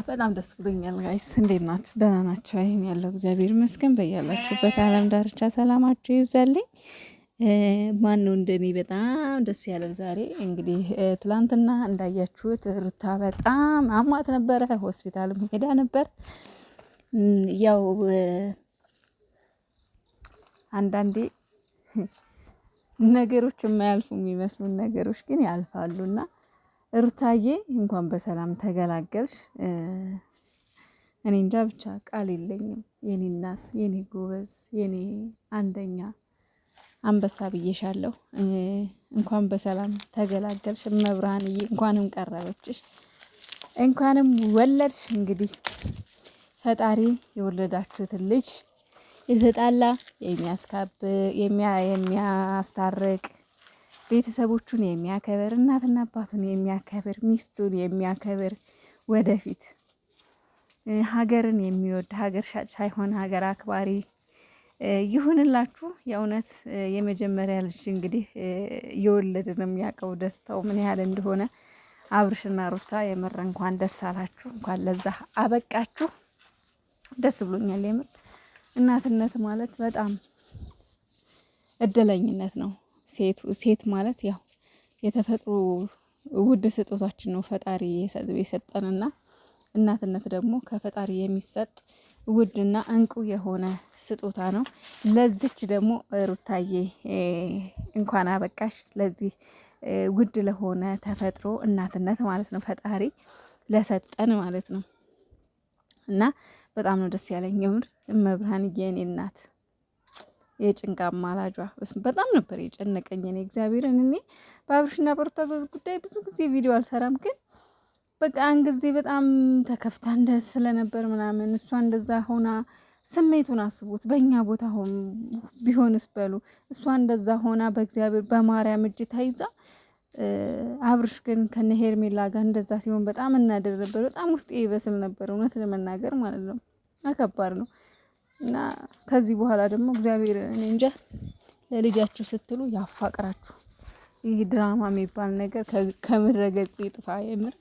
በጣም ደስ ብሎኛል ጋይስ። እንዴት ናችሁ? ደህና ናችሁ? አይን ያለው እግዚአብሔር ይመስገን። በያላችሁበት ዓለም ዳርቻ ሰላማችሁ ይብዛልኝ። ማን ነው እንደኔ በጣም ደስ ያለው ዛሬ? እንግዲህ ትላንትና እንዳያችሁት ሩታ በጣም አሟት ነበረ፣ ሆስፒታልም ሄዳ ነበር። ያው አንዳንዴ ነገሮች የማያልፉ የሚመስሉን ነገሮች ግን ያልፋሉና ሩታዬ እንኳን በሰላም ተገላገልሽ። እኔ እንጃ ብቻ ቃል የለኝም። የኔ እናት፣ የኔ ጎበዝ፣ የኔ አንደኛ አንበሳ ብዬሻለሁ። እንኳን በሰላም ተገላገልሽ መብርሃንዬ፣ እንኳንም ቀረበችሽ፣ እንኳንም ወለድሽ። እንግዲህ ፈጣሪ የወለዳችሁትን ልጅ የተጣላ የሚያስታርቅ ቤተሰቦቹን የሚያከብር እናትና አባቱን የሚያከብር ሚስቱን የሚያከብር ወደፊት ሀገርን የሚወድ ሀገር ሻጭ ሳይሆን ሀገር አክባሪ ይሁንላችሁ። የእውነት የመጀመሪያ ልጅ እንግዲህ የወለደ ነው የሚያውቀው ደስታው ምን ያህል እንደሆነ። አብርሽና ሩታ የምር እንኳን ደስ አላችሁ፣ እንኳን ለዛ አበቃችሁ። ደስ ብሎኛል የምር። እናትነት ማለት በጣም እድለኝነት ነው። ሴት ማለት ያው የተፈጥሮ ውድ ስጦታችን ነው ፈጣሪ የሰጠንና እናትነት ደግሞ ከፈጣሪ የሚሰጥ ውድና እንቁ የሆነ ስጦታ ነው። ለዚች ደግሞ ሩታዬ እንኳን አበቃሽ ለዚህ ውድ ለሆነ ተፈጥሮ እናትነት ማለት ነው፣ ፈጣሪ ለሰጠን ማለት ነው። እና በጣም ነው ደስ ያለኝ የምር። እመብርሃንዬ የኔ እናት የጭንቃ ማላጇ በጣም ነበር የጨነቀኝ። እኔ እግዚአብሔርን እኔ በአብርሽና በሩታ ጉዳይ ብዙ ጊዜ ቪዲዮ አልሰራም፣ ግን በቃ አንድ ጊዜ በጣም ተከፍታ እንደስ ስለነበር ምናምን እሷ እንደዛ ሆና ስሜቱን አስቡት። በእኛ ቦታ ቢሆንስ በሉ እሷ እንደዛ ሆና በእግዚአብሔር በማርያም እጅ ተይዛ፣ አብርሽ ግን ከነ ሄርሜላ ጋር እንደዛ ሲሆን በጣም እናደር ነበር። በጣም ውስጤ ይበስል ነበር እውነት ለመናገር ማለት ነው። ከባድ ነው። እና ከዚህ በኋላ ደግሞ እግዚአብሔር እኔ እንጃ ለልጃችሁ ስትሉ ያፋቅራችሁ። ይህ ድራማ የሚባል ነገር ከምድረ ገጽ ይጥፋ የምር።